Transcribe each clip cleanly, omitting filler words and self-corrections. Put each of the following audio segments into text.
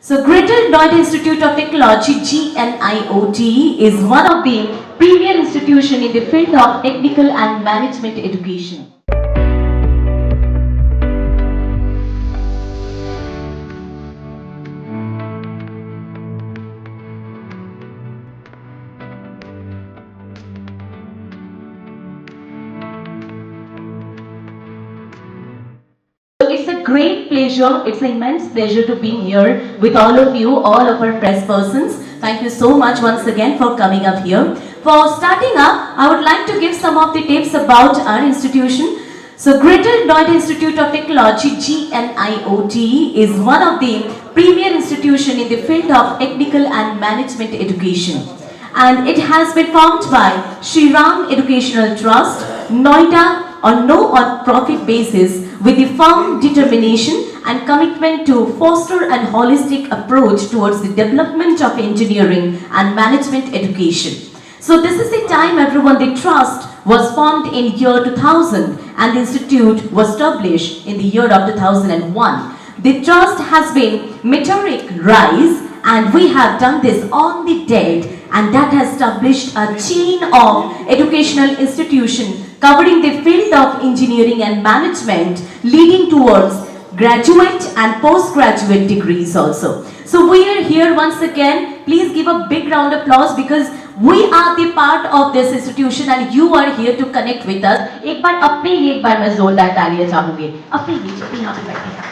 So Greater Noida Institute of Technology GNIOT is one of the premier institutions in the field of technical and management education. It's a great pleasure, it's an immense pleasure to be here with all of you, all of our press persons. Thank you so much once again for coming up here. For starting up, I would like to give some of the tips about our institution. So Greater Noida Institute of Technology GNIOT is one of the premier institutions in the field of technical and management education. And it has been formed by Shri Ram Educational Trust, Noida, on no profit basis with the firm determination and commitment to foster an holistic approach towards the development of engineering and management education. So this is the time everyone, the trust was formed in year 2000 and the institute was established in the year of 2001. The trust has been meteoric rise and we have done this on the date, and that has established a chain of educational institutions covering the field of engineering and management, leading towards graduate and postgraduate degrees also. So we are here once again. Please give a big round of applause because we are the part of this institution and you are here to connect with us. एक बार मैं जोरदार तालियां चाहूंगी अपने लिए यहाँ पे बैठे हैं.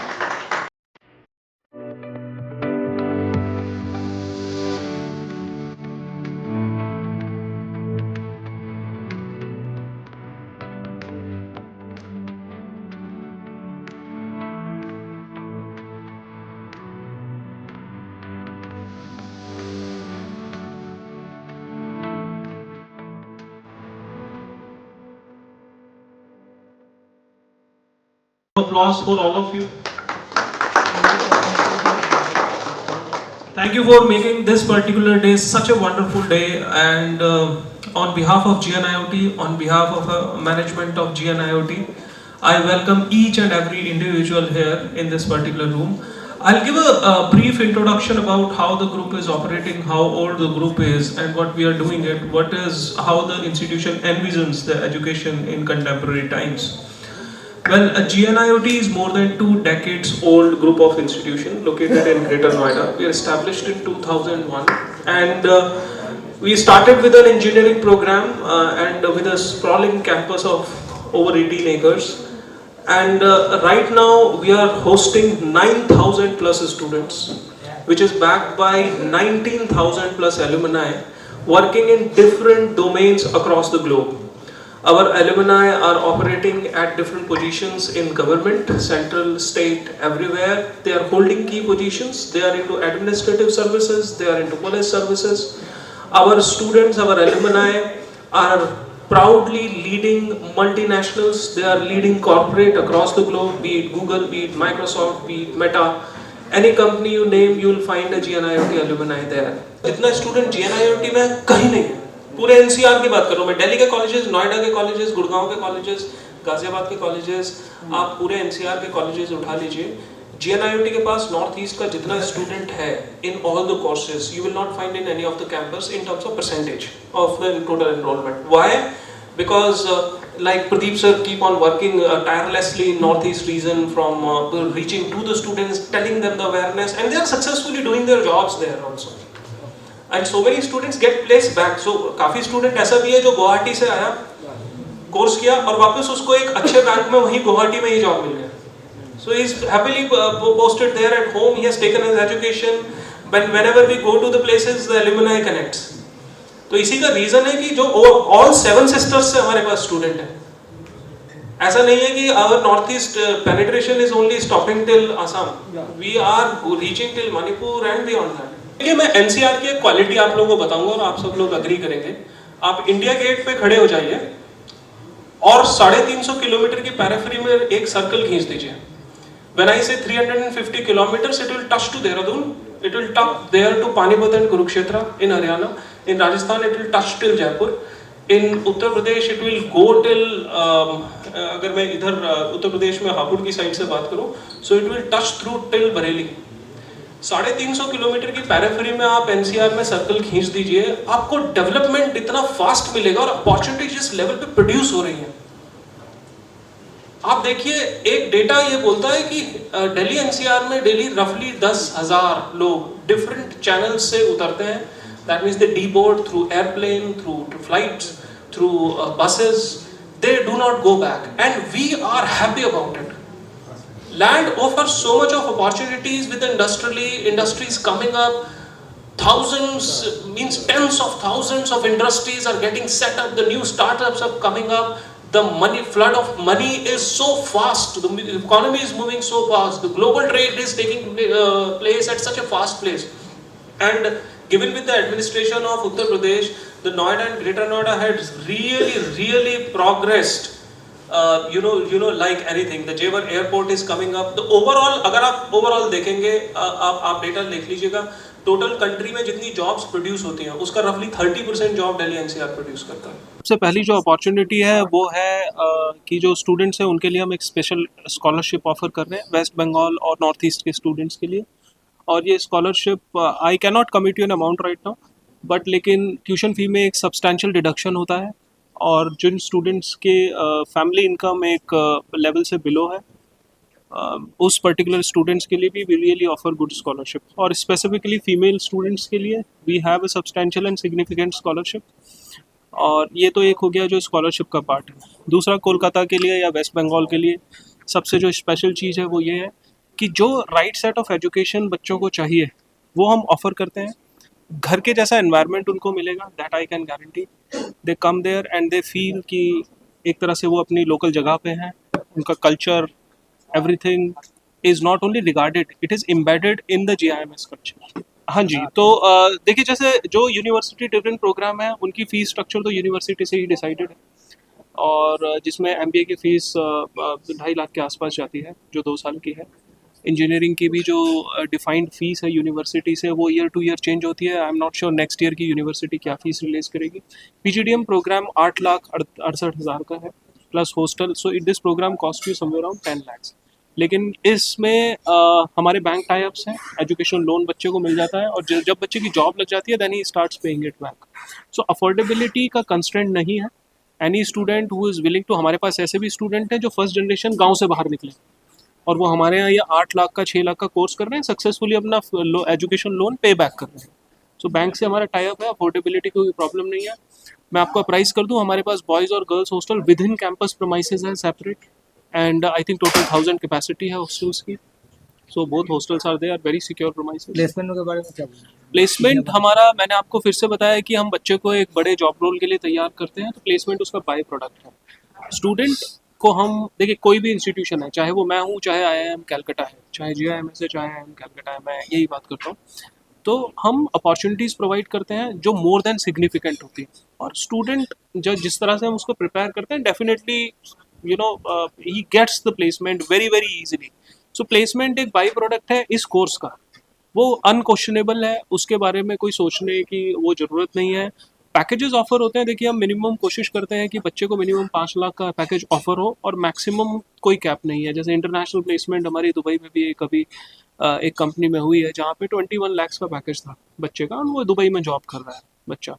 Applause for all of you. Thank you for making this particular day such a wonderful day, and on behalf of GNIOT, on behalf of management of GNIOT, I welcome each and every individual here in this particular room. I'll give a brief introduction about how the group is operating, how old the group is, and what we are doing it, how the institution envisions the education in contemporary times. Well, GNIOT is more than 2 decades old group of institutions located in Greater Noida. We were established in 2001 and we started with an engineering program and with a sprawling campus of over 18 acres. And right now we are hosting 9,000 plus students, which is backed by 19,000 plus alumni working in different domains across the globe. Our alumni are operating at different positions in government, central, state, everywhere. They are holding key positions. They are into administrative services. They are into police services. Our students, our alumni are proudly leading multinationals. They are leading corporate across the globe, be it Google, be it Microsoft, be it Meta. Any company you name, you will find a GNIOT alumni there. इतना student GNIOT में कहीं नहीं है. पूरे NCR की बात कर रहा हूँ मैं. दिल्ली के कॉलेजेस, नोएडा के कॉलेजेस, गुड़गांव के कॉलेजेस, गाजियाबाद के कॉलेजेस, आप पूरे एनसीआर के कॉलेजेस उठा लीजिए. GNIOT के पास नॉर्थ ईस्ट का जितना स्टूडेंट है in all the courses, you will not find in any of the campus in terms of percentage of the total enrolment. Why? Because like Pradeep sir keep on working tirelessly in northeast region from reaching to the students, telling them the awareness, and they are successfully doing their jobs there also. And so many students get placed back. So काफी student ऐसा भी है जो गुवाहाटी से आया, course किया और वापस उसको एक अच्छे बैंक में वहीं गुवाहाटी में ही जॉब मिल गया. So he is happily posted there at home. He has taken his education. Whenever we go to the places, the alumni connects. तो इसी का रीजन है कि जो all 7 sisters से हमारे पास स्टूडेंट है. ऐसा नहीं है कि our northeast penetration is only stopping till Assam. We are reaching till Manipur and beyond that. देखिए मैं एनसीआर की एक क्वालिटी आप लोगों को बताऊंगा और आप सब लोग अग्री करेंगे. आप इंडिया गेट पे खड़े हो जाइए और 350 किलोमीटर की पैराफेरी में एक सर्कल खींच दीजिए. When I say 350 kilometers, it will touch to Dehradun, it will touch there to Panipat and Kurukshetra in Haryana. In Rajasthan, it will touch till Jaipur. In Uttar Pradesh, it will go till अगर मैं इधर उत्तर प्रदेश में हापुड़ की side से बात करूं, so it will touch through till Bareilly. 350 kilometre की पैराफरी में आप एनसीआर में सर्कल खींच दीजिए, आपको डेवलपमेंट इतना फास्ट मिलेगा और अपॉर्चुनिटी जिस लेवल पे प्रोड्यूस हो रही है। आप देखिए, एक डेटा ये बोलता है कि दिल्ली एनसीआर में डेली रफली 10,000 लोग डिफरेंट चैनल्स से उतरते हैं। That means they deboard through airplane, through flights, through buses. They do not go back, and we are happy about it. Land offers so much of opportunities with industries coming up. Thousands, means tens of thousands of industries are getting set up. The new startups are coming up. The flood of money is so fast. The economy is moving so fast. The global trade is taking place at such a fast place. And given with the administration of Uttar Pradesh, the Noida and Greater Noida has really progressed. Like anything, the Jewar airport is coming up. The overall, अगर आप overall देखेंगे, आप data देख लीजिएगा, total country में जितनी jobs produce होती हैं उसका रफली 30% जॉब दिल्ली एनसीआर प्रोड्यूस करता है। सबसे पहली जो अपॉर्चुनिटी है वो है कि जो स्टूडेंट्स हैं उनके लिए हम एक स्पेशल स्कॉलरशिप ऑफर कर रहे हैं वेस्ट बंगाल और नॉर्थ ईस्ट के स्टूडेंट्स के लिए। और ये scholarship I can not commit you an amount right now, but लेकिन ट्यूशन फी में एक सब्सटैंशियल डिडक्शन होता है और जिन स्टूडेंट्स के फैमिली इनकम एक लेवल से बिलो है, उस पर्टिकुलर स्टूडेंट्स के लिए भी we really offer good scholarship. और स्पेसिफिकली फीमेल स्टूडेंट्स के लिए we have a substantial and significant scholarship. और ये तो एक हो गया जो स्कॉलरशिप का पार्ट है। दूसरा, कोलकाता के लिए या वेस्ट बंगाल के लिए सबसे जो स्पेशल चीज़ है वो ये है कि जो राइट सेट ऑफ एजुकेशन बच्चों को चाहिए वो हम ऑफर करते हैं। घर के जैसा एनवायरनमेंट उनको मिलेगा, that I can guarantee. They come there and they feel कि एक तरह से वो अपनी लोकल जगह पे हैं, उनका culture everything is not only regarded, it is embedded in the GIMS culture. हाँ जी, तो देखिए, जैसे जो यूनिवर्सिटी डिफरेंट प्रोग्राम है उनकी फ़ीस स्ट्रक्चर तो यूनिवर्सिटी से ही डिसाइडेड है, और जिसमें एमबीए की फ़ीस 2.5 लाख के आसपास जाती है जो 2 साल की है। इंजीनियरिंग की भी जो डिफाइंड फीस है यूनिवर्सिटी से वो ईयर टू ईयर चेंज होती है। I am not sure next year की यूनिवर्सिटी क्या फीस रिलीज करेगी। पीजीडीएम प्रोग्राम 8,68,000 का है plus hostel, so it this program cost you somewhere around 10 lakhs। लेकिन इसमें हमारे बैंक टाई अप्स हैं, एजुकेशन लोन बच्चे को मिल जाता है और जब बच्चे की जॉब लग जाती है then he starts paying it back. So affordability का कंस्ट्रेंट नहीं है। Any student who is willing to, हमारे पास ऐसे भी स्टूडेंट हैं जो फर्स्ट जनरेशन गाँव से बाहर निकले और वो हमारे यहाँ ये 8 लाख का 6 लाख का कोर्स कर रहे हैं, सक्सेसफुली अपना एजुकेशन लोन पे बैक कर रहे हैं। सो बैंक से हमारा टाई अप है, अफोर्डेबिलिटी की कोई प्रॉब्लम नहीं है। मैं आपको प्राइस कर दूं, हमारे पास बॉयज़ और girls hostel within campus premises है separate, and I think total 1000 capacity है हॉस्टल्स की। So both hostels are they are very secure premises. Placement के बारे में क्या बोलूं? प्लेसमेंट हमारा, मैंने आपको फिर से बताया कि हम बच्चे को एक बड़े जॉब रोल के लिए तैयार करते हैं, तो प्लेसमेंट उसका बाय प्रोडक्ट है। स्टूडेंट को हम देखिए, कोई भी इंस्टीट्यूशन है, चाहे वो मैं हूँ, चाहे आईआईएम कैलकटा है, चाहे जीआईएमएस है, चाहे आईआईएम कैलकटा है, मैं यही बात करता हूँ, तो हम अपॉर्चुनिटीज़ प्रोवाइड करते हैं जो मोर देन सिग्निफिकेंट होती है। और स्टूडेंट जिस तरह से हम उसको प्रिपेयर करते हैं, definitely he gets the placement very very easily. So placement एक बाई प्रोडक्ट है इस कोर्स का, वो अनक्वेश्चनेबल है, उसके बारे में कोई सोचने की वो ज़रूरत नहीं है। पैकेजेस ऑफर होते हैं, देखिए हम मिनिमम कोशिश करते हैं कि बच्चे को मिनिमम 5 लाख का पैकेज ऑफर हो और मैक्सिमम कोई कैप नहीं है। जैसे इंटरनेशनल प्लेसमेंट हमारी दुबई में भी कभी एक कंपनी में हुई है जहाँ पे 21 lakhs का पैकेज था बच्चे का, और वो दुबई में जॉब कर रहा है बच्चा।